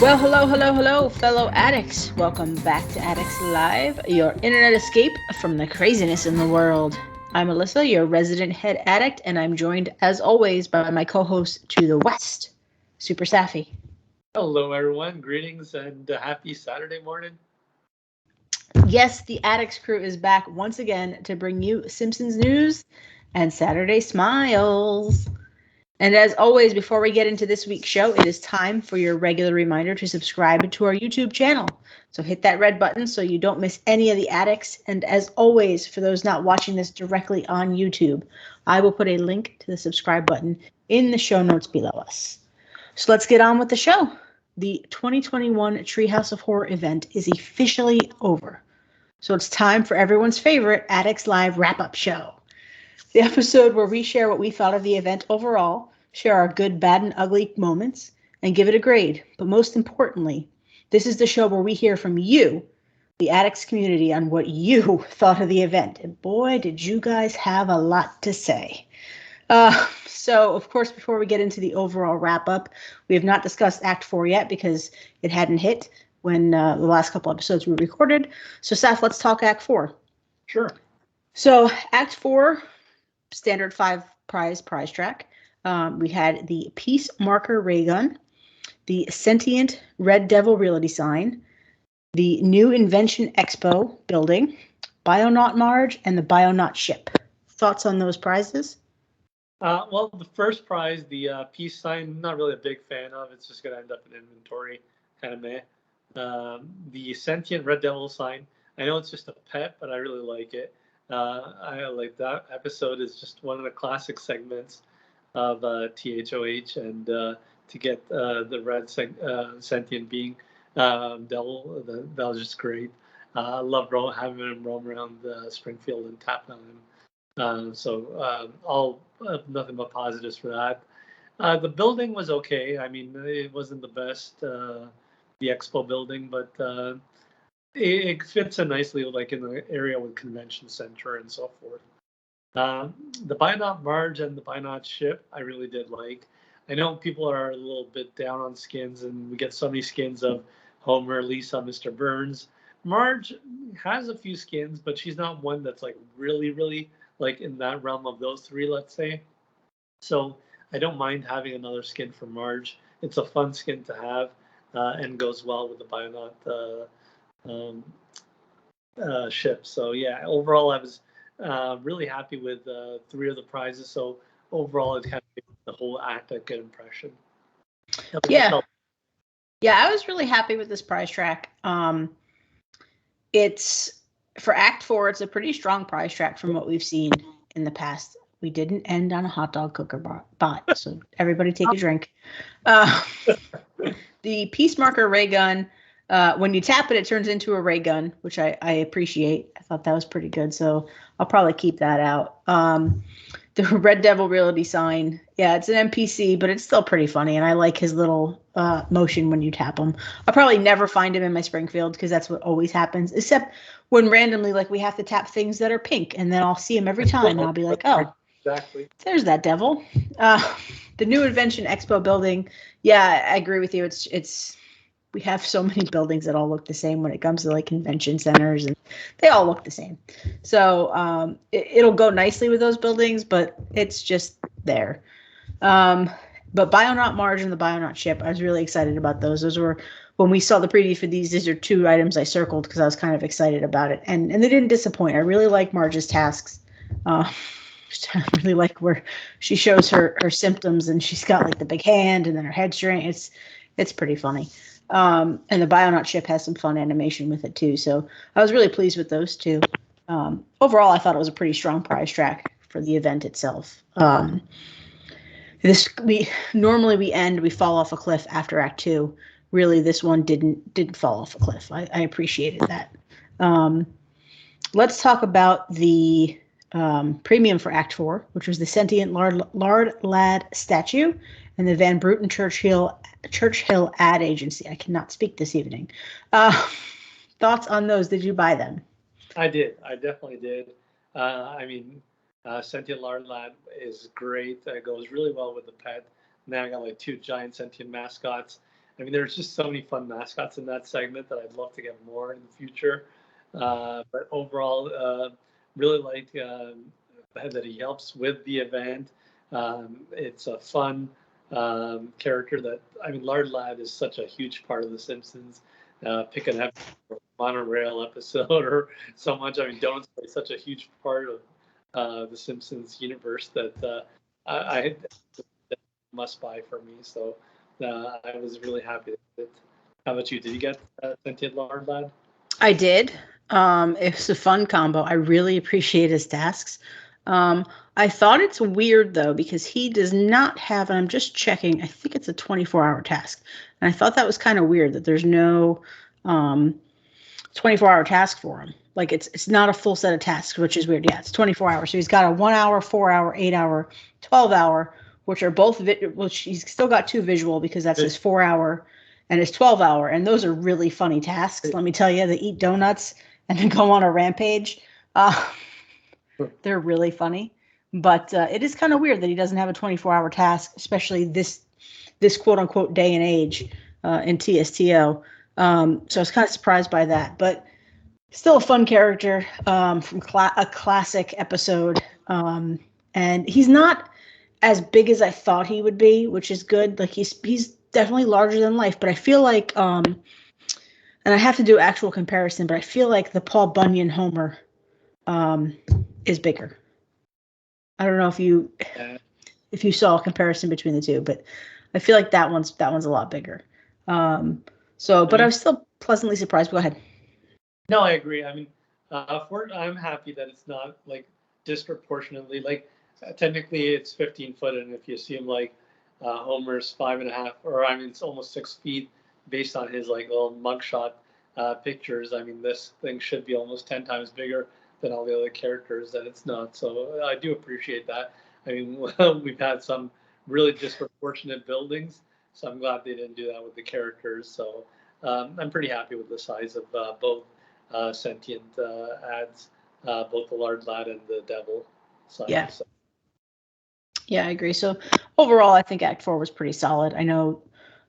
Well, hello, hello, hello, fellow addicts. Welcome back to Addicts Live, your internet escape from the craziness in the world. I'm Alissa, your resident head addict, and I'm joined, as always, by my co host to the west, Super Safi. Hello, everyone. Greetings and happy Saturday morning. Yes, the Addicts Crew is back once again to bring you Simpsons news and Saturday smiles. And as always, before we get into this week's show, it is time for your regular reminder to subscribe to our YouTube channel. So hit that red button so you don't miss any of the addicts. And as always, for those not watching this directly on YouTube, I will put a link to the subscribe button in the show notes below us. So let's get on with the show. The 2021 Treehouse of Horror event is officially over. So it's time for everyone's favorite Addicts Live wrap-up show. The episode where we share what we thought of the event overall, share our good, bad, and ugly moments, and give it a grade. But most importantly, this is the show where we hear from you, the addicts community, on what you thought of the event. And boy, did you guys have a lot to say. So, of course, before we get into the overall wrap up, we have not discussed Act 4 yet because it hadn't hit when the last couple episodes were recorded. So, Seth, let's talk Act 4. Sure. So, Act 4, standard prize track. We had the Peace Marker ray gun, the Sentient Red Devil realty sign, the New Invention Expo building, Bionaut Marge, and the Bionaut ship. Thoughts on those prizes? Well, the first prize, the peace sign, not really a big fan of. It's just going to end up in inventory, kind of meh. The sentient red devil sign, I know it's just a pet, but I really like it. I like that episode. Is just one of the classic segments of THOH, and to get the red sentient being devil, that was just great. I love having him roam around Springfield and tap on him. All nothing but positives for that. The building was okay. I mean, it wasn't the best, the expo building, but it fits in nicely, like in the area with convention center and so forth. The Bionaut Marge and the Bionaut ship, I really did like. I know people are a little bit down on skins, and we get so many skins of Homer, Lisa, Mr. Burns. Marge has a few skins, but she's not one that's like really, really like in that realm of those three, let's say. So I don't mind having another skin for Marge. It's a fun skin to have, and goes well with the Bionaut um, ship. So yeah, overall I was really happy with three of the prizes. So overall, it kind of gave the whole act a good impression. Yeah. Yeah, I was really happy with this prize track. It's for Act 4, it's a pretty strong prize track from what we've seen in the past. We didn't end on a hot dog cooker bot, so everybody take a drink. The Peace Marker ray gun, when you tap it, it turns into a ray gun, which I appreciate. I thought that was pretty good, so I'll probably keep that out. The Red Devil realty sign, yeah, it's an NPC, but it's still pretty funny, and I like his little motion when you tap him. I'll probably never find him in my Springfield because that's what always happens, except when randomly, like, we have to tap things that are pink, and then I'll see him every time, and I'll be like, oh, exactly. There's that devil. The New Invention Expo building, yeah, I agree with you. It's we have so many buildings that all look the same when it comes to like convention centers, and they all look the same. So it'll go nicely with those buildings, but it's just there. But Bionaut Marge and the Bionaut ship, I was really excited about those. Those were when we saw the preview for these. These are two items I circled because I was kind of excited about it, and they didn't disappoint. I really like Marge's tasks. I really like where she shows her symptoms, and she's got like the big hand and then her head string. It's pretty funny. And the Bionaut ship has some fun animation with it too. So I was really pleased with those two. Overall, I thought it was a pretty strong prize track for the event itself. We fall off a cliff after Act 2. Really, this one didn't fall off a cliff. I appreciated that. Let's talk about the premium for Act 4, which was the Sentient Lard Lad statue and the Van Bruten Churchill ad agency. I cannot speak this evening. Thoughts on those? Did you buy them? I did. I definitely did. Sentient Lard Lad is great. It goes really well with the pet. Now I got like two giant sentient mascots. I mean, there's just so many fun mascots in that segment that I'd love to get more in the future. But overall, really like that he helps with the event. It's a fun character that, I mean, Lard Lad is such a huge part of The Simpsons. Pick an episode, monorail episode, or so much. I mean, Donuts play such a huge part of The Simpsons universe that I must buy for me. So I was really happy with it. How about you? Did you get Sentient Lard Lad? I did. It was a fun combo. I really appreciate his tasks. I thought it's weird though because he does not have, and I'm just checking, I think it's a 24-hour task. And I thought that was kind of weird that there's no 24-hour task for him. Like it's not a full set of tasks, which is weird. Yeah, it's 24 hours. So he's got a 1 hour, 4 hour, 8 hour, 12 hour, which are both, which he's still got 2 visual because that's his 4 hour and his 12 hour. And those are really funny tasks. Let me tell you, they eat donuts and then go on a rampage. They're really funny. But it is kind of weird that he doesn't have a 24-hour task, especially this quote unquote day and age in TSTO. So I was kind of surprised by that, but still a fun character from a classic episode. And he's not as big as I thought he would be, which is good. Like he's definitely larger than life, but I feel like, and I have to do actual comparison, but I feel like the Paul Bunyan Homer is bigger. I don't know if you saw a comparison between the two, but I feel like that one's a lot bigger. But I was still pleasantly surprised. Go ahead. No, I agree. I mean, I'm happy that it's not like disproportionately like technically it's 15 foot, and if you assume like Homer's 5.5, or I mean it's almost 6 feet based on his like little mugshot pictures. I mean, this thing should be almost 10 times bigger than all the other characters that it's not. So I do appreciate that. I mean, we've had some really disproportionate buildings, so I'm glad they didn't do that with the characters. So I'm pretty happy with the size of both sentient ads, both the Lard Lad and the Devil size. Yeah. Yeah, I agree. So overall, I think Act 4 was pretty solid. I know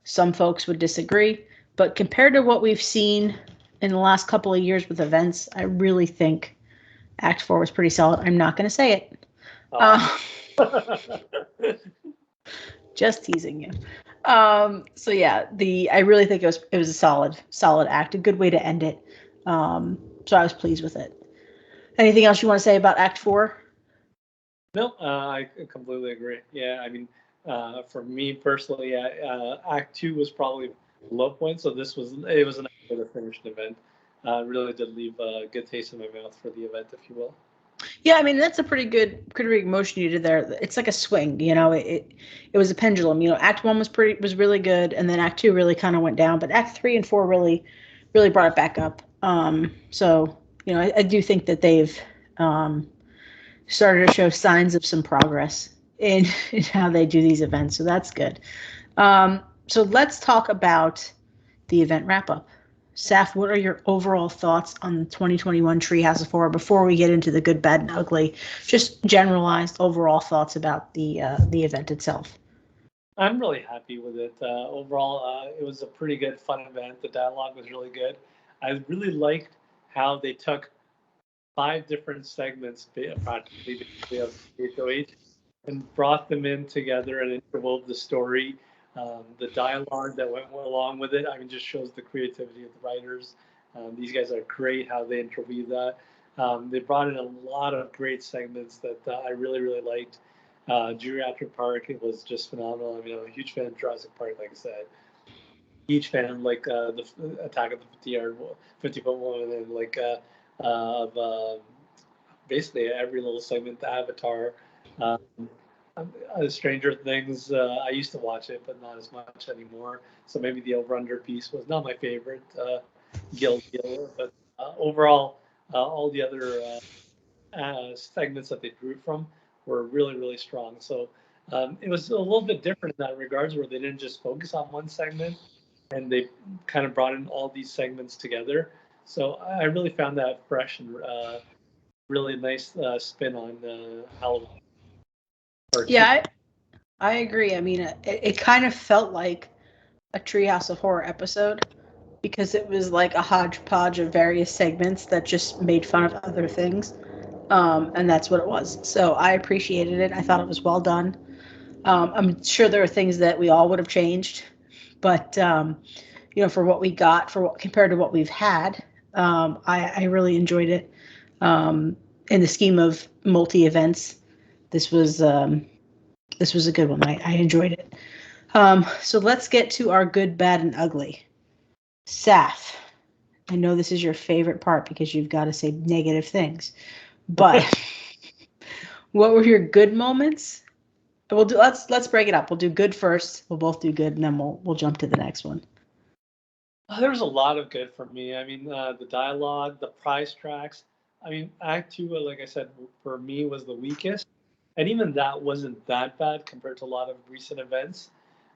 some folks would disagree, but compared to what we've seen in the last couple of years with events, I really think Act 4 was pretty solid. I'm not going to say it. Just teasing you. So yeah, I really think it was a solid act, a good way to end it. So I was pleased with it. Anything else you want to say about Act 4? No, I completely agree. Yeah, I mean, for me personally, Act 2 was probably a low point. So it was a nice way to finish an event. Really did leave a good taste in my mouth for the event, if you will. Yeah, I mean that's a pretty big motion you did there. It's like a swing, you know. It was a pendulum. You know, Act 1 was really good, and then Act 2 really kind of went down, but Act 3 and 4 really brought it back up. So you know, I do think that they've started to show signs of some progress in how they do these events. So that's good. So let's talk about the event wrap up. Saf, what are your overall thoughts on the 2021 Treehouse of Horror before we get into the good, bad, and ugly? Just generalized overall thoughts about the event itself. I'm really happy with it. Overall, it was a pretty good, fun event. The dialogue was really good. I really liked how they took 5 different segments, practically of THOH, and brought them in together and interwove the story. The dialogue that went along with it, I mean, just shows the creativity of the writers. These guys are great how they interweave that. They brought in a lot of great segments that I really, really liked. Geriatric Park, it was just phenomenal. I mean, I'm a huge fan of Jurassic Park, like I said. Huge fan of like the Attack of the 50-foot woman, and like of basically every little segment, the Avatar. Stranger Things, I used to watch it, but not as much anymore. So maybe the over-under piece was not my favorite Gil, but overall, all the other segments that they drew from were really, really strong. So it was a little bit different in that regards, where they didn't just focus on one segment, and they kind of brought in all these segments together. So I really found that fresh and really nice spin on Halloween. Yeah, I agree. I mean, it kind of felt like a Treehouse of Horror episode because it was like a hodgepodge of various segments that just made fun of other things. And that's what it was. So I appreciated it. I thought it was well done. I'm sure there are things that we all would have changed, but for what we got, compared to what we've had, I really enjoyed it. In the scheme of multi events, this was a good one. I enjoyed it. So let's get to our good, bad, and ugly. Saf, I know this is your favorite part because you've got to say negative things, but what were your good moments? Let's break it up. We'll do good first. We'll both do good, and then we'll jump to the next one. There was a lot of good for me. I mean, the dialogue, the prize tracks. I mean, Act Two, like I said, for me was the weakest, and even that wasn't that bad compared to a lot of recent events.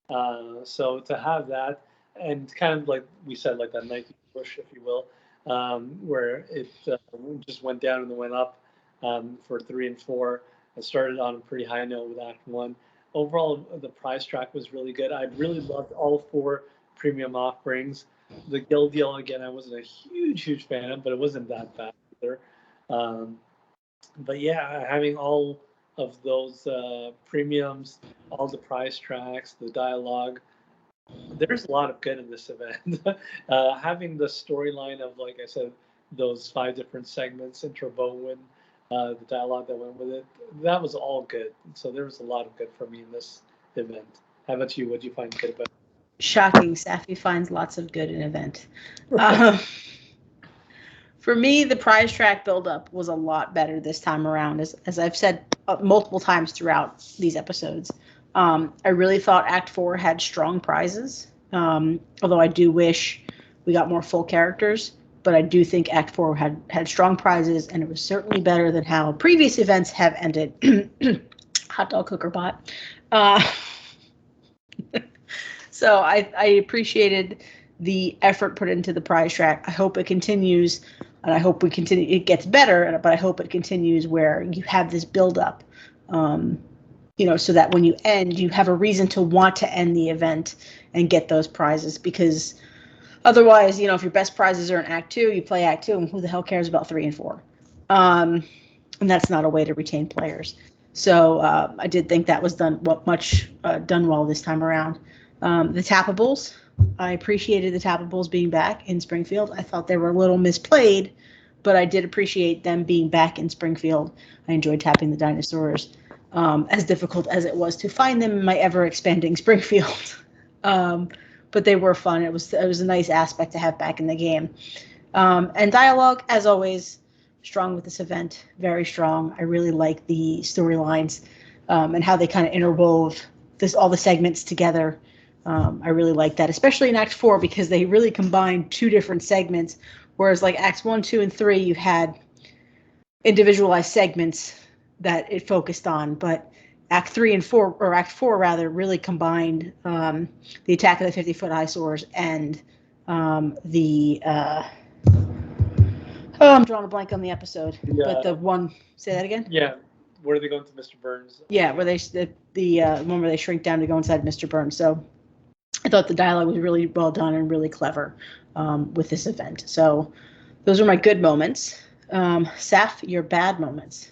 So to have that, and kind of like we said, like that Nike push, if you will, where it just went down and then went up for 3 and 4. I started on a pretty high note with Act One. Overall, the prize track was really good. I really loved all 4 premium offerings. The guild deal, again, I wasn't a huge fan of, but it wasn't that bad either. But yeah, having all of those premiums, all the prize tracks, the dialogue, there's a lot of good in this event. Having the storyline of, like I said, those 5 different segments, intro Bowen, the dialogue that went with it, that was all good. So there was a lot of good for me in this event. How about you? What did you find good about it? Shocking. Safi finds lots of good in event. For me, the prize track buildup was a lot better this time around, as I've said multiple times throughout these episodes. I really thought Act 4 had strong prizes, although I do wish we got more full characters. But I do think Act 4 had strong prizes, and it was certainly better than how previous events have ended. Hot dog cooker bot. So I appreciated the effort put into the prize track. I hope it continues, and I hope it gets better, but I hope it continues where you have this build-up, so that when you end, you have a reason to want to end the event and get those prizes, because otherwise, if your best prizes are in Act 2, you play Act 2, and who the hell cares about 3 and 4? And that's not a way to retain players. So I did think that was done well this time around. The tappables, I appreciated the tappables being back in Springfield. I thought they were a little misplayed, but I did appreciate them being back in Springfield. I enjoyed tapping the dinosaurs, as difficult as it was to find them in my ever-expanding Springfield. But they were fun. It was a nice aspect to have back in the game. And dialogue, as always, strong with this event, very strong. I really like the storylines and how they kind of interwove all the segments together. I really like that, especially in Act 4, because they really combined 2 different segments, whereas like Acts 1, 2, and 3, you had individualized segments that it focused on, but Act 3 and 4, or Act 4 rather, really combined the attack of the 50-foot eyesores and the I'm drawing a blank on the episode, but the one, say that again? Yeah, where are they going to Mr. Burns? Yeah, where the one where they shrink down to go inside Mr. Burns. So I thought the dialogue was really well done and really clever with this event. So those are my good moments. Saf, your bad moments.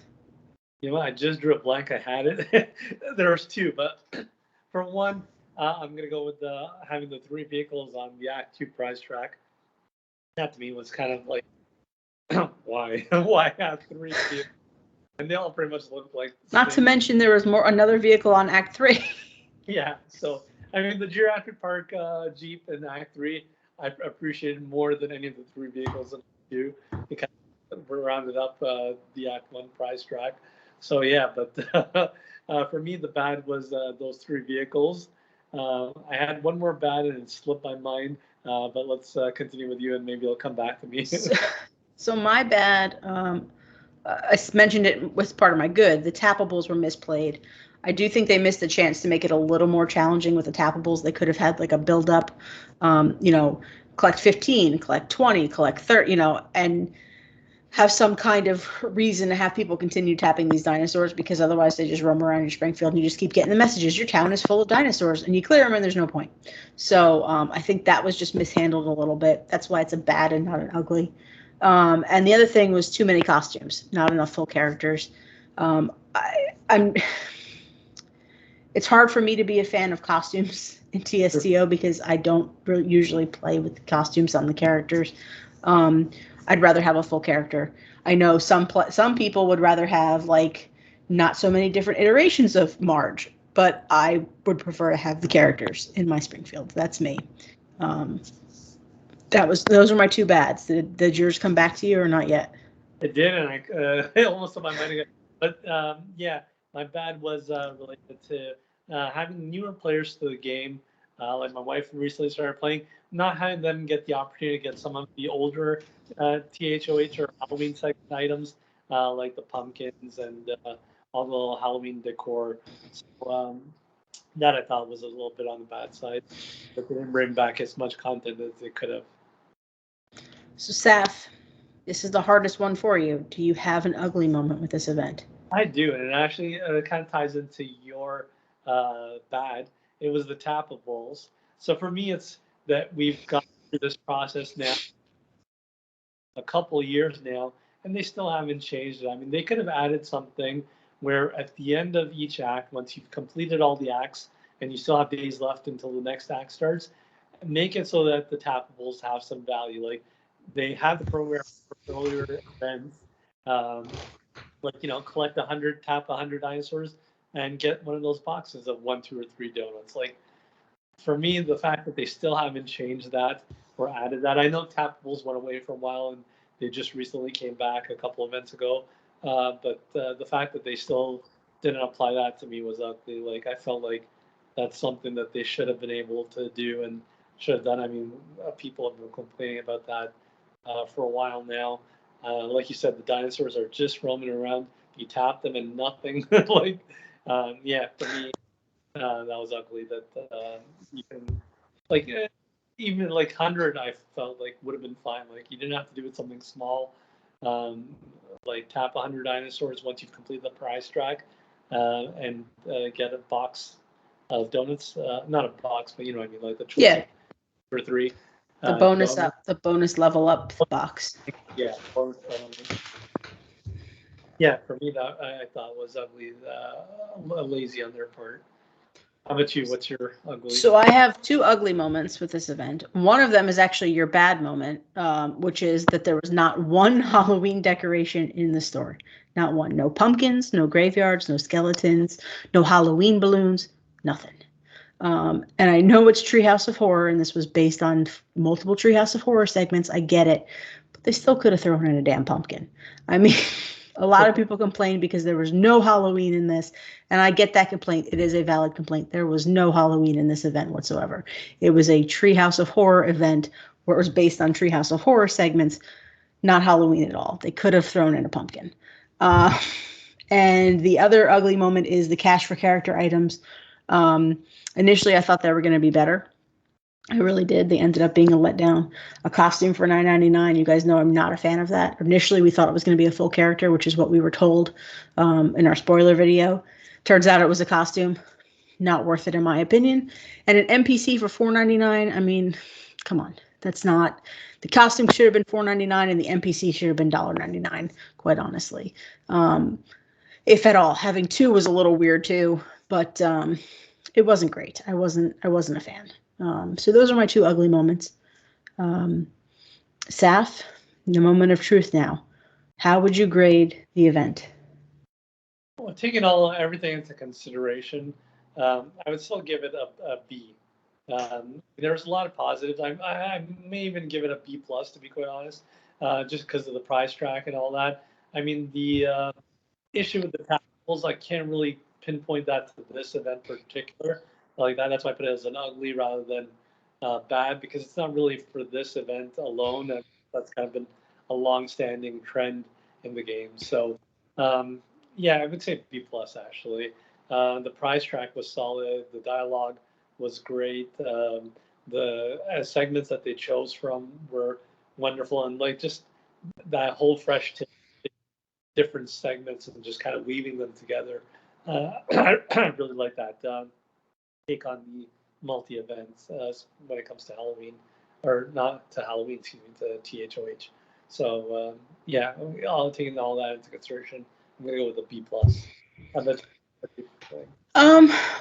You know what? I just drew a blank. I had it. There was 2, but for one, I'm going to go with having the 3 vehicles on the Act 2 prize track. That to me was kind of like, why? Why have 3 vehicles? And they all pretty much look like. Not to mention there was another vehicle on Act 3. Yeah. So, I mean, the Jurassic Park Jeep in Act 3, I appreciated more than any of the 3 vehicles in Act 2. It kind of rounded up the Act 1 prize track. So, yeah, but for me, the bad was those 3 vehicles. I had one more bad and it slipped my mind, but let's continue with you and maybe it'll come back to me. So my bad, I mentioned it was part of my good. The tappables were misplayed. I do think they missed the chance to make it a little more challenging with the tappables. They could have had like a build up, collect 15, collect 20, collect 30, and have some kind of reason to have people continue tapping these dinosaurs, because otherwise they just roam around your Springfield and you just keep getting the messages. Your town is full of dinosaurs, and you clear them and there's no point. So I think that was just mishandled a little bit. That's why it's a bad and not an ugly. And the other thing was too many costumes, not enough full characters. I'm. It's hard for me to be a fan of costumes in TSTO because I don't really usually play with costumes on the characters. I'd rather have a full character. I know some people would rather have like not so many different iterations of Marge, but I would prefer to have the characters in my Springfield. That's me. Those are my two bads. Did yours come back to you or not yet? It did, and I almost on my mind again. But yeah, my bad was related to having newer players to the game. Like my wife recently started playing, not having them get the opportunity to get some of the older THOH or Halloween segment items, like the pumpkins and all the little Halloween decor. So that I thought was a little bit on the bad side. But they didn't bring back as much content as they could have. So, Saf, this is the hardest one for you. Do you have an ugly moment with this event? I do, and it actually kind of ties into your bad. It was the tappables. So for me, it's that we've gone through this process now a couple of years now, and they still haven't changed it. I mean, they could have added something where at the end of each act, once you've completed all the acts and you still have days left until the next act starts, make it so that the tappables have some value. Like they have the program for earlier events. Like, collect 100, tap 100 dinosaurs, and get one of those boxes of 1, 2, or 3 donuts. Like, for me, the fact that they still haven't changed that or added that, I know tappables went away for a while and they just recently came back a couple of events ago. But the fact that they still didn't apply that to me was ugly. Like, I felt like that's something that they should have been able to do and should have done. I mean, people have been complaining about that for a while now. Like you said, the dinosaurs are just roaming around. You tap them and nothing. Like, yeah, for me, that was ugly. That you can, like, even like 100, I felt like would have been fine. Like, you didn't have to do it something small. Um, like tap 100 dinosaurs once you've completed the prize track, and get a box of donuts. Not a box, but you know what I mean, like the choice for 3. The bonus level up box. Yeah, yeah. For me, that I thought was ugly, lazy on their part. How about you? What's your ugly? So I have 2 ugly moments with this event. One of them is actually your bad moment, which is that there was not one Halloween decoration in the store. Not one. No pumpkins, no graveyards, no skeletons, no Halloween balloons, nothing. And I know it's Treehouse of Horror, and this was based on multiple Treehouse of Horror segments. I get it. But they still could have thrown in a damn pumpkin. I mean, a lot of people complained because there was no Halloween in this. And I get that complaint. It is a valid complaint. There was no Halloween in this event whatsoever. It was a Treehouse of Horror event where it was based on Treehouse of Horror segments, not Halloween at all. They could have thrown in a pumpkin. And the other ugly moment is the cash for character items. Initially, I thought they were going to be better. I really did. They ended up being a letdown. A costume for $9.99. You guys know I'm not a fan of that. Initially, we thought it was going to be a full character, which is what we were told in our spoiler video. Turns out it was a costume. Not worth it, in my opinion. And an NPC for $4.99. I mean, come on. That's not. The costume should have been $4.99, and the NPC should have been $1.99. Quite honestly, if at all. Having 2 was a little weird too, but it wasn't great. I wasn't a fan. So those are my 2 ugly moments. Saf, the moment of truth now. How would you grade the event? Well, taking everything into consideration, I would still give it a B. There's a lot of positives. I may even give it a B plus, to be quite honest, just because of the prize track and all that. I mean, the issue with the tackles, I can't really pinpoint that to this event in particular. Like that, that's why I put it as an ugly rather than bad, because it's not really for this event alone. And that's kind of been a long-standing trend in the game. So, yeah, I would say B plus actually. The prize track was solid. The dialogue was great. The segments that they chose from were wonderful, and like just that whole fresh take, different segments, and just kind of weaving them together. I really like that take on the multi events when it comes to Halloween, or not to Halloween, excuse me, to THOH. So yeah, I'll taking all that into consideration. I'm gonna go with a B plus.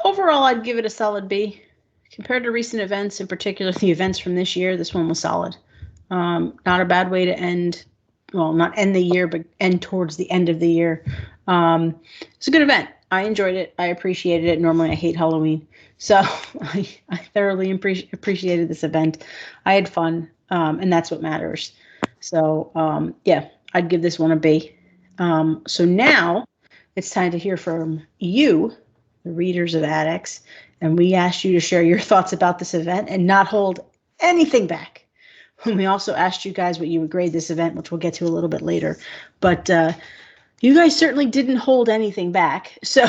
Overall, I'd give it a solid B. Compared to recent events, in particular the events from this year, this one was solid. Not a bad way to end, well, not end the year, but end towards the end of the year. It's a good event. I enjoyed it. I appreciated it. Normally, I hate Halloween, so I thoroughly appreciated this event. I had fun, and that's what matters. So, yeah, I'd give this one a B. So now it's time to hear from you, the readers of Addicts, and we asked you to share your thoughts about this event and not hold anything back. We also asked you guys what you would grade this event, which we'll get to a little bit later. But you guys certainly didn't hold anything back. So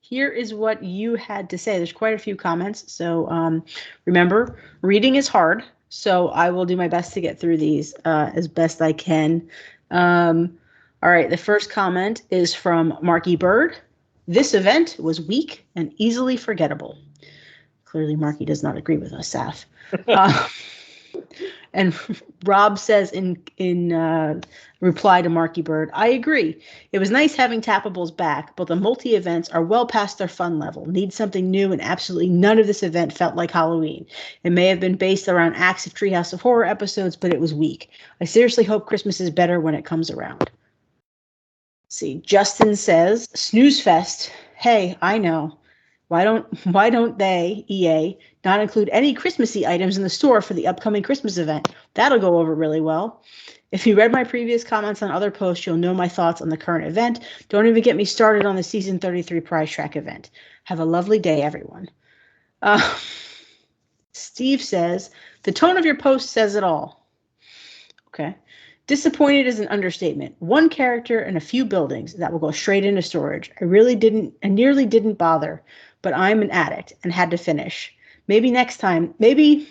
here is what you had to say. There's quite a few comments. So remember, reading is hard. So I will do my best to get through these as best I can. All right. The first comment is from Marky Bird. This event was weak and easily forgettable. Clearly, Marky does not agree with us, Saf. And Rob says in reply to Marky Bird, I agree. It was nice having Tappables back, but the multi-events are well past their fun level. Need something new, and absolutely none of this event felt like Halloween. It may have been based around acts of Treehouse of Horror episodes, but it was weak. I seriously hope Christmas is better when it comes around. See, Justin says, snooze fest. Hey, I know. Why don't they, EA, not include any Christmassy items in the store for the upcoming Christmas event? That'll go over really well. If you read my previous comments on other posts, you'll know my thoughts on the current event. Don't even get me started on the Season 33 Prize Track event. Have a lovely day, everyone. Steve says, the tone of your post says it all. Okay. Disappointed is an understatement. One character and a few buildings that will go straight into storage. I nearly didn't bother, but I'm an addict and had to finish. Maybe next time. Maybe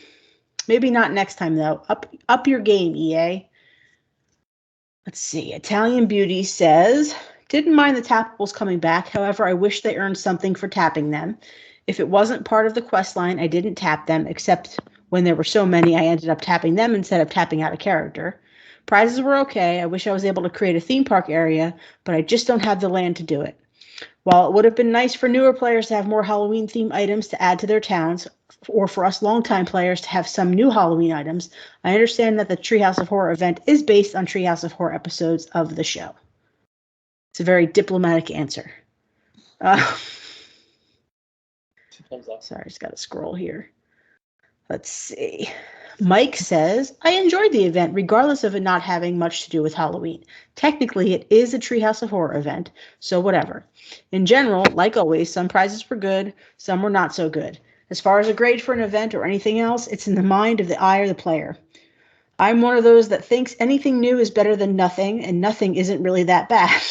not next time though. Up your game, EA. Let's see. Italian Beauty says, didn't mind the tappables coming back. However, I wish they earned something for tapping them. If it wasn't part of the quest line, I didn't tap them, except when there were so many, I ended up tapping them instead of tapping out a character. Prizes were okay. I wish I was able to create a theme park area, but I just don't have the land to do it. While it would have been nice for newer players to have more Halloween-themed items to add to their towns, or for us longtime players to have some new Halloween items, I understand that the Treehouse of Horror event is based on Treehouse of Horror episodes of the show. It's a very diplomatic answer. Sorry, I just got to scroll here. Let's see. Mike says, I enjoyed the event regardless of it not having much to do with Halloween. Technically, it is a Treehouse of Horror event, so whatever. In general, like always, some prizes were good, some were not so good. As far as a grade for an event or anything else, it's in the mind of the eye of the player. I'm one of those that thinks anything new is better than nothing, and nothing isn't really that bad.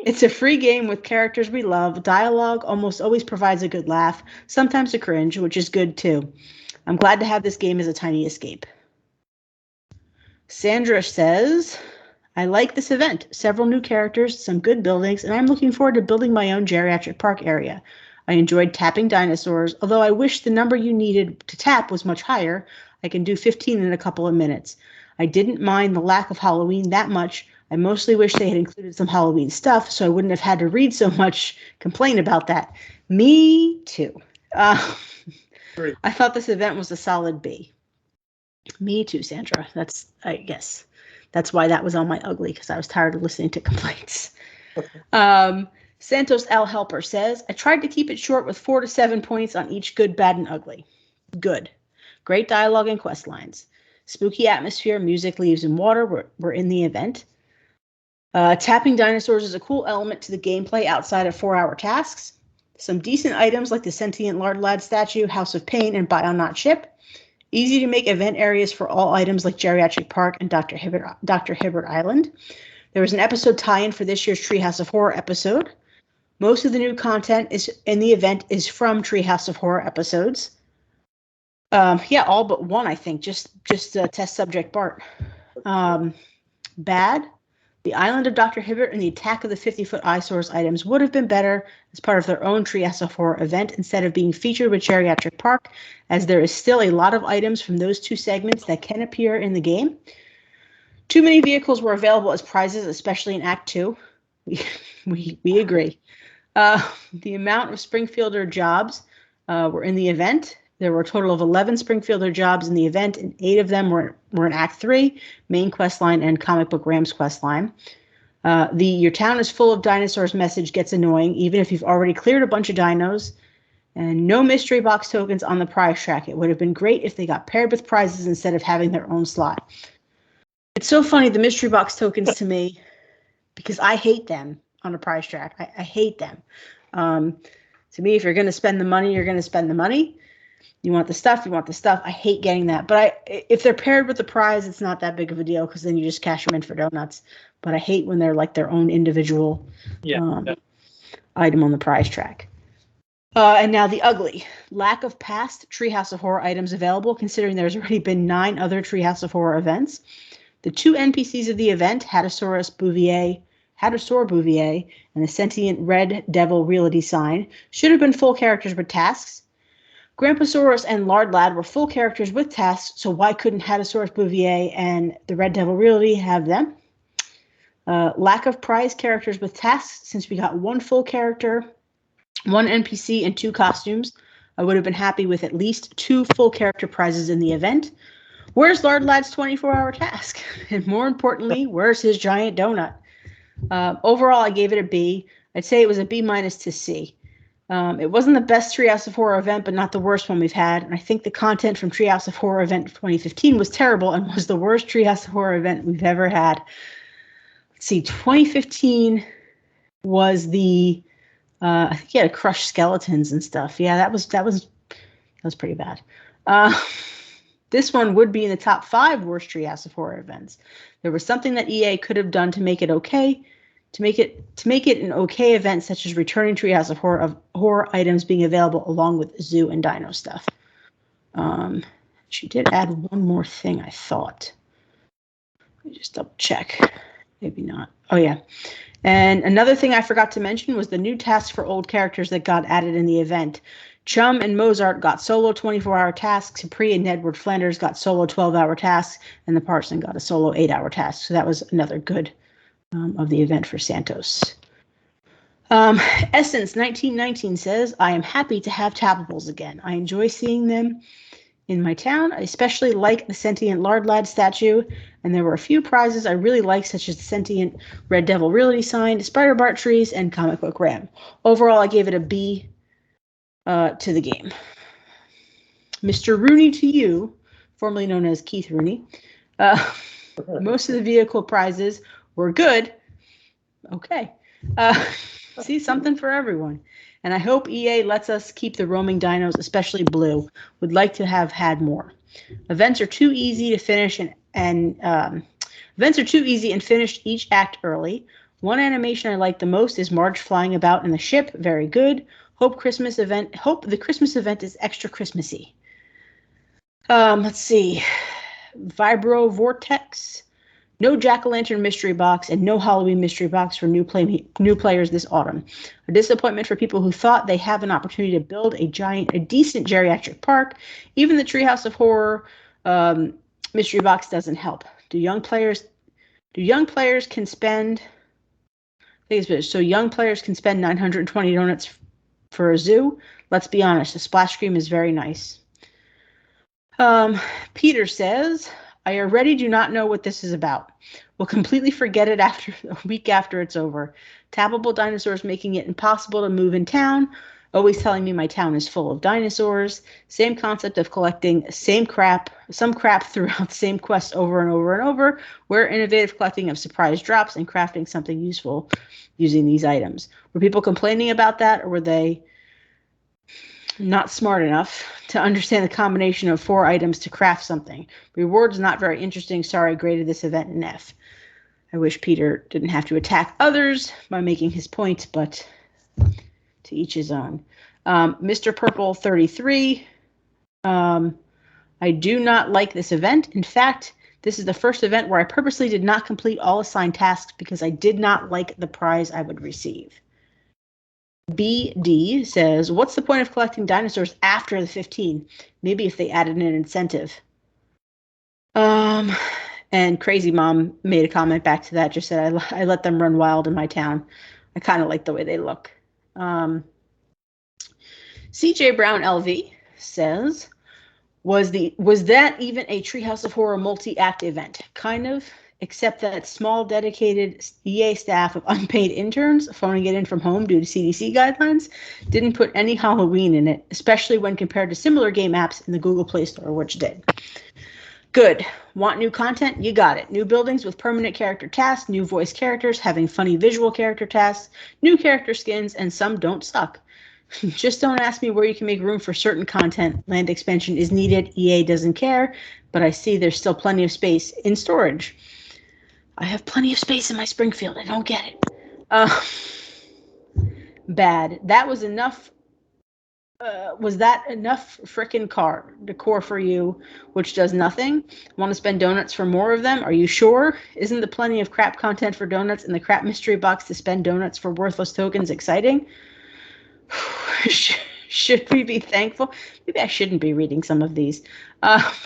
It's a free game with characters we love. Dialogue almost always provides a good laugh, sometimes a cringe, which is good too. I'm glad to have this game as a tiny escape. Sandra says, I like this event. Several new characters, some good buildings, and I'm looking forward to building my own geriatric park area. I enjoyed tapping dinosaurs, although I wish the number you needed to tap was much higher. I can do 15 in a couple of minutes. I didn't mind the lack of Halloween that much. I mostly wish they had included some Halloween stuff, so I wouldn't have had to read so much complain about that. Me too. I thought this event was a solid B. Me too, Sandra. I guess that's why that was on my ugly, because I was tired of listening to complaints. Santos L. Helper says, I tried to keep it short with 4 to 7 points on each good, bad, and ugly. Good. Great dialogue and quest lines. Spooky atmosphere, music, leaves, and water were in the event. Tapping dinosaurs is a cool element to the gameplay outside of 4-hour tasks. Some decent items like the sentient lard lad statue, House of Pain, and Bionaut ship. Easy to make event areas for all items like Geriatric Park and Dr. Hibbert Island. There was an episode tie-in for this year's Treehouse of Horror episode. Most of the new content in the event is from Treehouse of Horror episodes. Yeah, all but one, I think. Just test subject Bart. Bad. The Island of Dr. Hibbert and the Attack of the 50-Foot Eyesores items would have been better as part of their own Treehouse of Horror event instead of being featured with Geriatric Park, as there is still a lot of items from those two segments that can appear in the game. Too many vehicles were available as prizes, especially in Act 2. We agree. The amount of Springfielder jobs were in the event. There were a total of 11 Springfielder jobs in the event, and 8 of them were in Act 3, main quest line, and comic book Rams quest line. The "your town is full of dinosaurs" message gets annoying, even if you've already cleared a bunch of dinos. And no mystery box tokens on the prize track. It would have been great if they got paired with prizes instead of having their own slot. It's so funny, the mystery box tokens to me, because I hate them on a prize track. I hate them. To me, if you're going to spend the money, you're going to spend the money. You want the stuff, you want the stuff. I hate getting that. But if they're paired with the prize, it's not that big of a deal because then you just cash them in for donuts. But I hate when they're like their own individual item on the prize track. And now the ugly. Lack of past Treehouse of Horror items available, considering there's already been 9 other Treehouse of Horror events. The 2 NPCs of the event, Hadrosaur Bouvier, and the sentient red devil reality sign, should have been full characters with tasks. Grandpasaurus and Lardlad were full characters with tasks, so why couldn't Hadrosaurus Bouvier and the red devil reality have them? Lack of prize characters with tasks, since we got 1 full character, 1 NPC, and 2 costumes. I would have been happy with at least 2 full character prizes in the event. Where's Lardlad's 24-hour task? And more importantly, where's his giant donut? Overall, I gave it a B. I'd say it was a B- to C. It wasn't the best Treehouse of Horror event, but not the worst one we've had. And I think the content from Treehouse of Horror event 2015 was terrible and was the worst Treehouse of Horror event we've ever had. Let's see, 2015 was the I think you had to crush skeletons and stuff. Yeah, that was pretty bad. This one would be in the top 5 worst Treehouse of Horror events. There was something that EA could have done to make it okay, to make it an okay event, such as returning Treehouse of Horror items being available along with zoo and dino stuff. She did add one more thing, I thought. Let me just double check. Maybe not. Oh yeah. And another thing I forgot to mention was the new tasks for old characters that got added in the event. Chum and Mozart got solo 24-hour tasks. Capri and Edward Flanders got solo 12-hour tasks, and the Parson got a solo 8-hour task. So that was another good of the event for Santos. Essence 1919 says, I am happy to have tappables again. I enjoy seeing them in my town. I especially like the sentient Lardlad statue, and there were a few prizes I really liked, such as the sentient Red Devil reality sign, Spider Bart trees, and comic book Ram. Overall, I gave it a B to the game. Mr. Rooney to you, formerly known as Keith Rooney. Most of the vehicle prizes were good. Okay. See, something for everyone. And I hope EA lets us keep the roaming dinos, especially Blue. Would like to have had more. Events are too easy to finish and finished each act early. One animation I like the most is Marge flying about in the ship. Very good. Hope the Christmas event is extra Christmassy. Let's see. Vibro Vortex. No Jack-o'-lantern mystery box and no Halloween mystery box for new players this autumn. A disappointment for people who thought they have an opportunity to build a decent geriatric park. Even the Treehouse of Horror mystery box doesn't help. Young players can spend 920 donuts for a zoo. Let's be honest, the splash screen is very nice. Peter says, I already do not know what this is about. We'll completely forget it after a week after it's over. Tappable dinosaurs making it impossible to move in town. Always telling me my town is full of dinosaurs. Same concept of collecting some crap throughout the same quest over and over and over. Where innovative collecting of surprise drops and crafting something useful using these items. Were people complaining about that, or were they not smart enough to understand the combination of 4 items to craft something? Rewards not very interesting. Sorry, graded this event an F. I wish Peter didn't have to attack others by making his point, but to each his own. Mr. Purple 33. I do not like this event. In fact, this is the first event where I purposely did not complete all assigned tasks because I did not like the prize I would receive. BD says, what's the point of collecting dinosaurs after the 15? Maybe if they added an incentive. And Crazy Mom made a comment back to that, just said, I let them run wild in my town. I kind of like the way they look. CJ Brown LV says, was that even a Treehouse of Horror multi-act event? Kind of, except that small dedicated EA staff of unpaid interns phoning it in from home due to CDC guidelines didn't put any Halloween in it, especially when compared to similar game apps in the Google Play Store, which did. Good. Want new content? You got it. New buildings with permanent character tasks, new voice characters having funny visual character tasks, new character skins, and some don't suck. Just don't ask me where you can make room for certain content. Land expansion is needed. EA doesn't care, but I see there's still plenty of space in storage. I have plenty of space in my Springfield. I don't get it. Bad. That was enough. Was that enough frickin' decor for you, which does nothing? Want to spend donuts for more of them? Are you sure? Isn't the plenty of crap content for donuts in the crap mystery box to spend donuts for worthless tokens exciting? Should we be thankful? Maybe I shouldn't be reading some of these.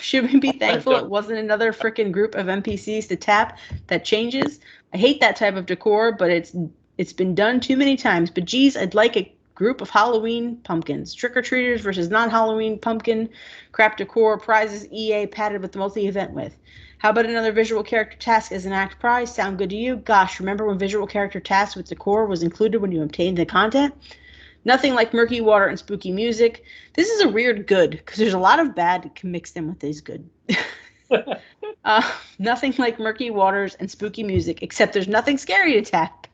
Should we be thankful it wasn't another frickin' group of NPCs to tap that changes? I hate that type of decor, but it's been done too many times. But geez, I'd like a group of Halloween pumpkins. Trick-or-treaters versus non-Halloween pumpkin crap decor prizes EA padded with the multi-event with. How about another visual character task as an act prize? Sound good to you? Gosh, remember when visual character tasks with decor was included when you obtained the content? Nothing like murky water and spooky music. This is a weird good, because there's a lot of bad mixed in with these good. Nothing like murky waters and spooky music, except there's nothing scary to tap.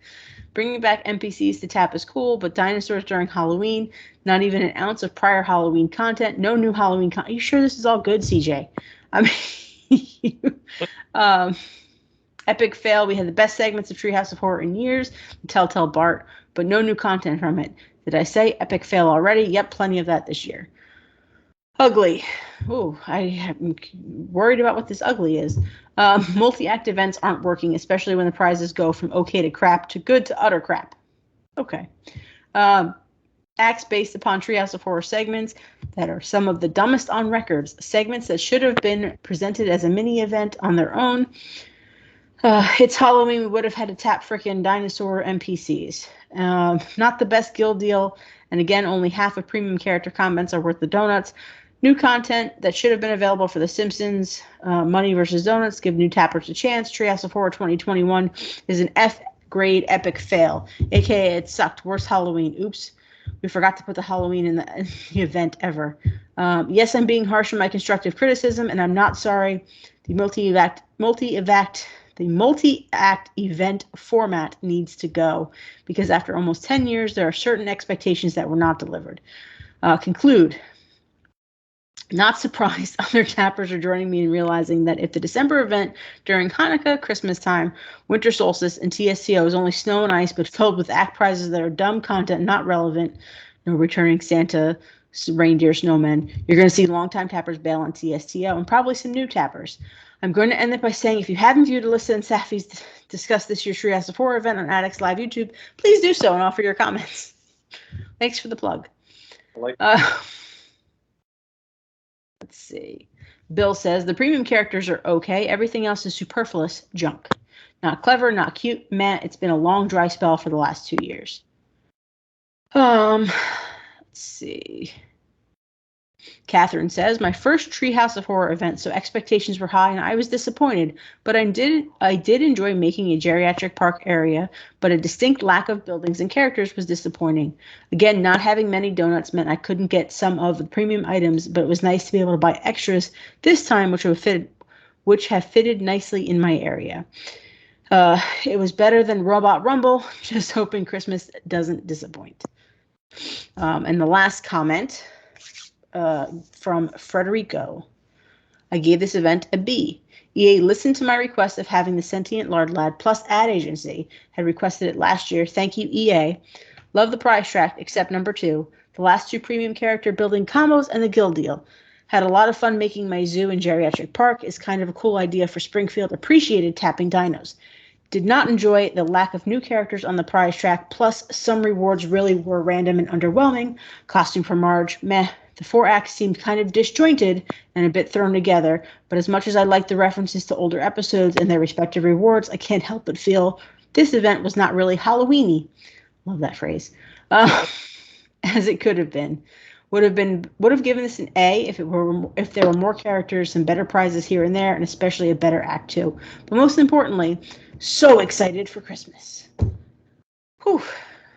Bringing back NPCs to tap is cool, but dinosaurs during Halloween, not even an ounce of prior Halloween content, no new Halloween content. Are you sure this is all good, CJ? I mean, epic fail. We had the best segments of Treehouse of Horror in years, the Telltale Bart, but no new content from it. Did I say epic fail already? Yep, plenty of that this year. Ugly. Ooh, I am worried about what this ugly is. Multi-act events aren't working, especially when the prizes go from okay to crap to good to utter crap. Okay. Acts based upon Treehouse of Horror segments that are some of the dumbest on records. Segments that should have been presented as a mini event on their own. It's Halloween. We would have had to tap frickin' dinosaur NPCs. Not the best guild deal. And again, only half of premium character comments are worth the donuts. New content that should have been available for The Simpsons. Money versus donuts. Give new tappers a chance. Treehouse of Horror 2021 is an F grade epic fail. AKA it sucked. Worst Halloween. Oops. We forgot to put the Halloween in the event ever. Yes, I'm being harsh in my constructive criticism, and I'm not sorry. The multi-act event format needs to go because after almost 10 years, there are certain expectations that were not delivered. Conclude. Not surprised other tappers are joining me in realizing that if the December event during Hanukkah, Christmas time, winter solstice, and TSTO is only snow and ice but filled with act prizes that are dumb content, not relevant, no returning Santa, reindeer, snowmen, you're going to see longtime tappers bail on TSTO and probably some new tappers. I'm going to end it by saying if you haven't viewed Alissa and Safi's discuss this year's Treehouse of Horror event on Addicts Live YouTube, please do so and offer your comments. Thanks for the plug. Let's see. Bill says the premium characters are okay. Everything else is superfluous junk. Not clever, not cute. Meh, it's been a long dry spell for the last 2 years. Let's see. Catherine says, my first Treehouse of Horror event, so expectations were high and I was disappointed, but I did enjoy making a geriatric park area, but a distinct lack of buildings and characters was disappointing. Again, not having many donuts meant I couldn't get some of the premium items, but it was nice to be able to buy extras this time, which have fitted nicely in my area. It was better than Robot Rumble, just hoping Christmas doesn't disappoint. And the last comment from Frederico. I gave this event a B. EA listened to my request of having the Sentient Lard Lad plus ad agency. Had requested it last year. Thank you, EA. Love the prize track, except number 2. The last 2 premium character building combos and the guild deal. Had a lot of fun making my zoo in Geriatric Park. Is kind of a cool idea for Springfield. Appreciated tapping dinos. Did not enjoy the lack of new characters on the prize track, plus some rewards really were random and underwhelming. Costume for Marge, meh. The 4 acts seemed kind of disjointed and a bit thrown together, but as much as I like the references to older episodes and their respective rewards, I can't help but feel this event was not really Halloween-y. Love that phrase. As it could have been. Would have given this an A if there were more characters, some better prizes here and there, and especially a better act 2. But most importantly, so excited for Christmas. Whew.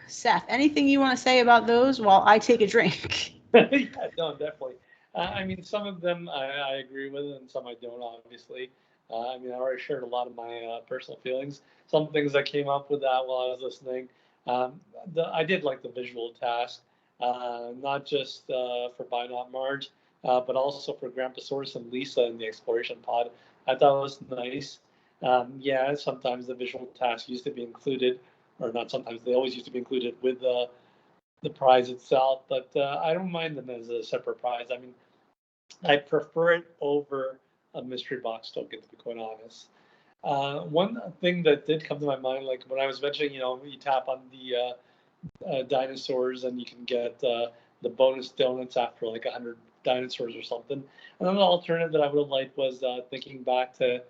Seth, anything you want to say about those while I take a drink? Yeah, no, definitely. I mean, some of them I agree with, and some I don't, obviously. I mean, I already shared a lot of my personal feelings. Some things that came up with that while I was listening. I did like the visual task, not just for Buy Not Marge, but also for Grandpa Source and Lisa in the exploration pod. I thought it was nice. Yeah, sometimes the visual task used to be included, or not sometimes, they always used to be included with the prize itself, but I don't mind them as a separate prize. I mean, I prefer it over a mystery box token, to be quite honest. One thing that did come to my mind, like when I was mentioning, you tap on the dinosaurs and you can get the bonus donuts after like 100 dinosaurs or something. Another alternative that I would have liked was thinking back to,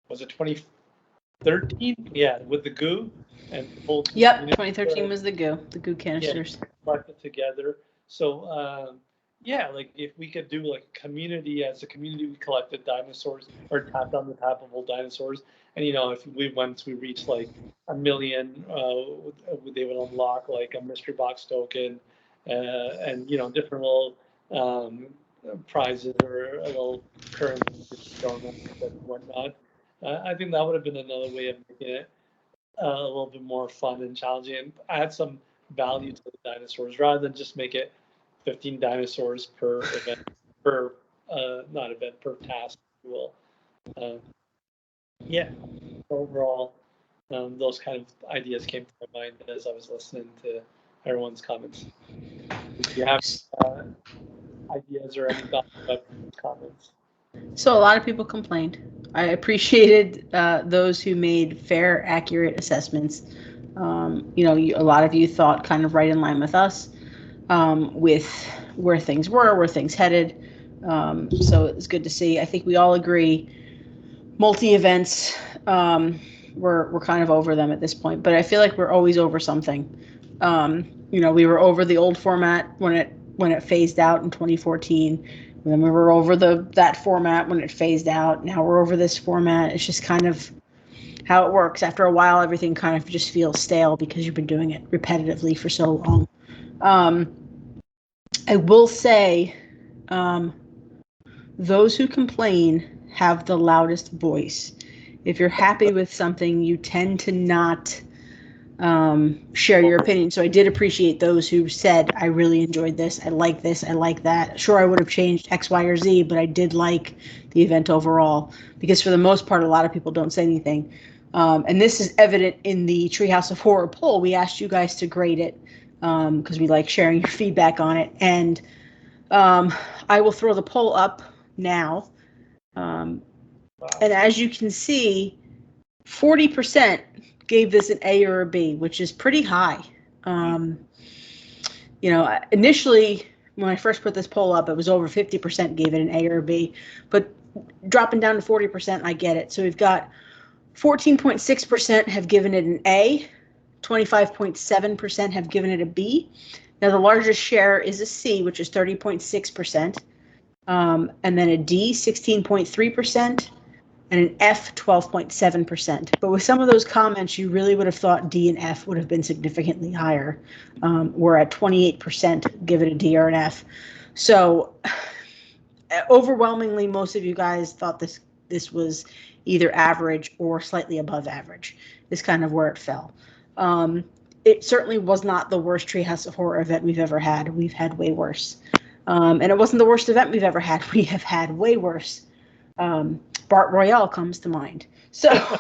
was it 2013? Yeah, with the goo and the whole. Yep, 2013 was the goo canisters. Yeah, collected together. So yeah, like if we could do like a community, as a community, we collected dinosaurs or tapped on the tappable dinosaurs, and if once we reach like 1 million, they would unlock like a mystery box token, and different little prizes or a little currency donuts and whatnot. I think that would have been another way of making it a little bit more fun and challenging, and add some value to the dinosaurs rather than just make it 15 dinosaurs per event, per not event, per task, if you will. Yeah, overall, those kind of ideas came to my mind as I was listening to everyone's comments. Do you have ideas or any thoughts about comments? So a lot of people complained. I appreciated those who made fair, accurate assessments. A lot of you thought kind of right in line with us, with where things were, where things headed. So it's good to see. I think we all agree multi-events, we're kind of over them at this point, but I feel like we're always over something. We were over the old format when it phased out in 2014. And then we were over that format when it phased out. Now we're over this format. It's just kind of how it works. After a while, everything kind of just feels stale because you've been doing it repetitively for so long. I will say, those who complain have the loudest voice. If you're happy with something, you tend to not share your opinion. So I did appreciate those who said, I really enjoyed this, I like that. Sure, I would have changed X, Y, or Z, but I did like the event overall, because for the most part, a lot of people don't say anything. And this is evident in the Treehouse of Horror poll. We asked you guys to grade it because we like sharing your feedback on it. And I will throw the poll up now. And as you can see, 40% gave this an A or a B, which is pretty high. Initially, when I first put this poll up, it was over 50% gave it an A or a B, but dropping down to 40%, I get it. So we've got 14.6% have given it an A, 25.7% have given it a B. Now the largest share is a C, which is 30.6%, and then a D, 16.3%. and an F, 12.7%. But with some of those comments, you really would have thought D and F would have been significantly higher. We're at 28% give it a D or an F. So overwhelmingly, most of you guys thought this was either average or slightly above average. Is kind of where it fell. It certainly was not the worst Treehouse of Horror event we've ever had. We've had way worse. And it wasn't the worst event we've ever had. We have had way worse. Bart Royale comes to mind. So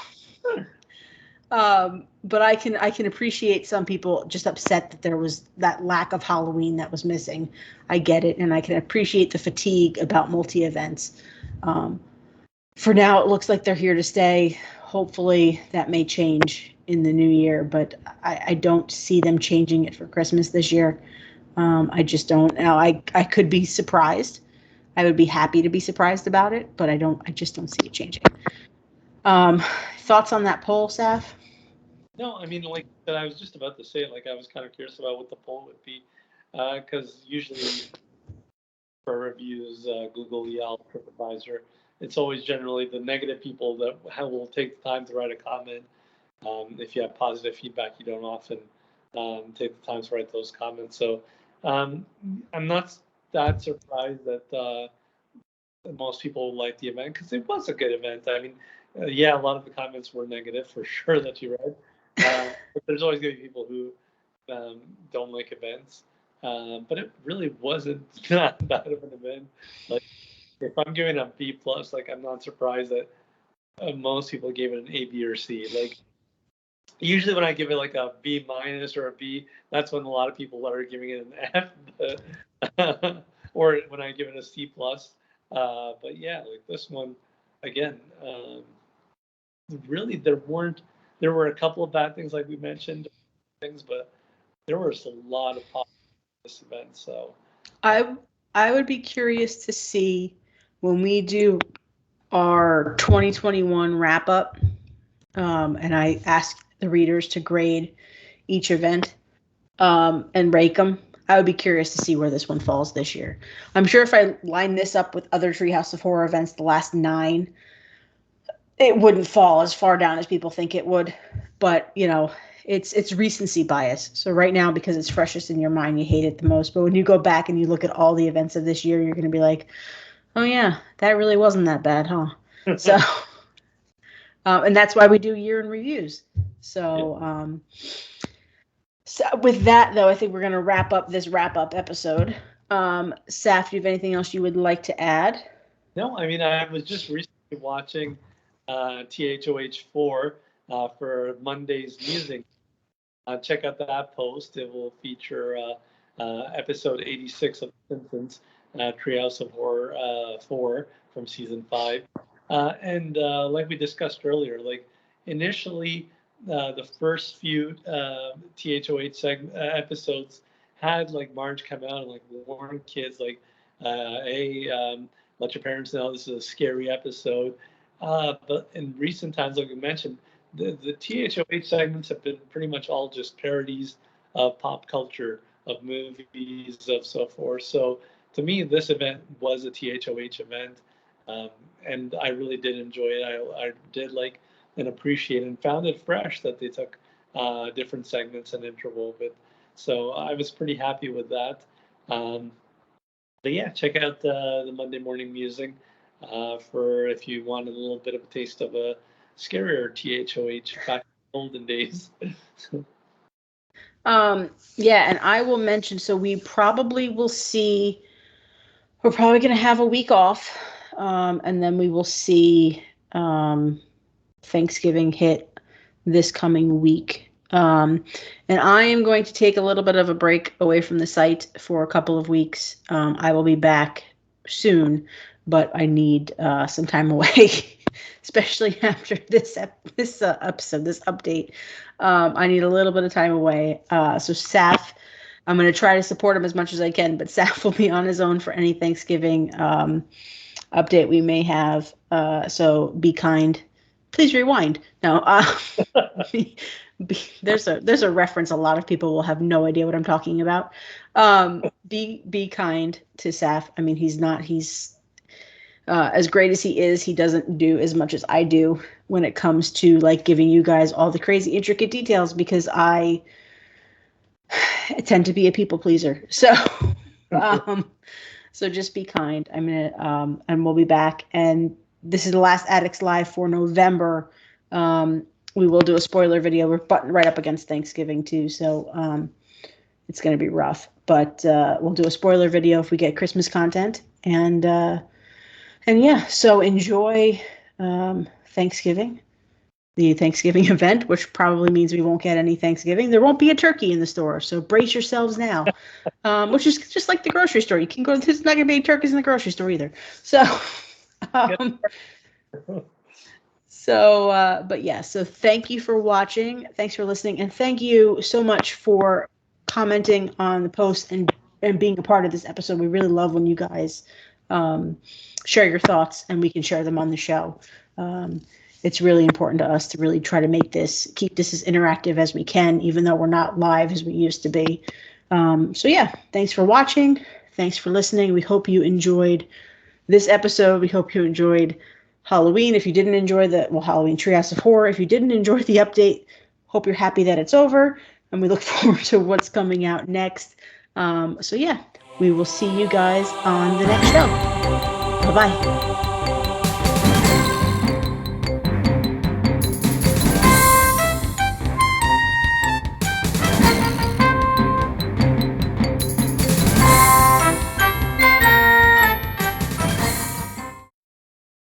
But I can appreciate some people just upset that there was that lack of Halloween that was missing. I get it, and I can appreciate the fatigue about multi-events. For now, it looks like they're here to stay. Hopefully, that may change in the new year, but I don't see them changing it for Christmas this year. I just don't. Now, I could be surprised. I would be happy to be surprised about it, but I just don't see it changing. Thoughts on that poll, Saf? No, I mean, like that. I was just about to say it. Like, I was kind of curious about what the poll would be, because usually for reviews, Google, Yelp, TripAdvisor, it's always generally the negative people that will take the time to write a comment. If you have positive feedback, you don't often take the time to write those comments. So I'm not that surprised that most people like the event, because it was a good event. I mean, yeah, a lot of the comments were negative for sure that you read. But there's always going to be people who don't like events. But it really wasn't that bad of an event. Like, if I'm giving a B plus, like, I'm not surprised that most people gave it an A, B, or C. Like, usually when I give it like a B minus or a B, that's when a lot of people are giving it an F, or when I give it a C plus. But yeah, like this one, again, really there were a couple of bad things like we mentioned, things, but there was a lot of positive this event. So I would be curious to see when we do our 2021 wrap up, and I ask the readers to grade each event and rank them. I would be curious to see where this one falls this year. I'm sure if I line this up with other Treehouse of Horror events, the last 9, it wouldn't fall as far down as people think it would. But, you know, it's recency bias. So right now, because it's freshest in your mind, you hate it the most. But when you go back and you look at all the events of this year, you're going to be like, oh, yeah, that really wasn't that bad, huh? So, and that's why we do year in reviews. So, so with that, though, I think we're going to wrap up this wrap-up episode. Saf, do you have anything else you would like to add? No, I mean, I was just recently watching THOH 4 for Monday's music. Check out that post. It will feature episode 86 of The Simpsons, Treehouse of Horror 4 from season 5. And like we discussed earlier, like initially, the first few THOH episodes had like Marge come out and like warn kids like, hey, let your parents know this is a scary episode. But in recent times, like we mentioned, the THOH segments have been pretty much all just parodies of pop culture, of movies, of so forth. So to me, this event was a THOH event, and I really did enjoy it. I did like and appreciate and found it fresh that they took different segments and interwove it. So I was pretty happy with that. But yeah, check out the Monday Morning Musing for if you wanted a little bit of a taste of a scarier THOH back in the olden days. Yeah, and I will mention, so we probably will see, we're probably going to have a week off, and then we will see Thanksgiving hit this coming week. And I am going to take a little bit of a break away from the site for a couple of weeks. I will be back soon, but I need some time away, especially after this episode, this update. I need a little bit of time away. So Saf, I'm going to try to support him as much as I can, but Saf will be on his own for any Thanksgiving update we may have. So be kind. Please rewind. No, there's a reference. A lot of people will have no idea what I'm talking about. Be kind to Saf. I mean, he's as great as he is. He doesn't do as much as I do when it comes to like giving you guys all the crazy intricate details, because I tend to be a people pleaser. So, so just be kind. I'm gonna and we'll be back. And this is the last Addicts Live for November. We will do a spoiler video. We're buttoned right up against Thanksgiving too, so it's going to be rough. But we'll do a spoiler video if we get Christmas content. And yeah, so enjoy Thanksgiving. the Thanksgiving event, which probably means we won't get any Thanksgiving. There won't be a turkey in the store, so brace yourselves now. Which is just like the grocery store. You can go. There's not going to be any turkeys in the grocery store either. So, but yeah. So thank you for watching. Thanks for listening, and thank you so much for commenting on the post and being a part of this episode. We really love when you guys share your thoughts, and we can share them on the show. It's really important to us to really try to keep this as interactive as we can, even though we're not live as we used to be. So yeah, thanks for watching. Thanks for listening. We hope you enjoyed this episode. We hope you enjoyed Halloween. If you didn't enjoy Halloween Treehouse of Horror. If you didn't enjoy the update, hope you're happy that it's over, and we look forward to what's coming out next. So yeah, we will see you guys on the next show. Bye-bye.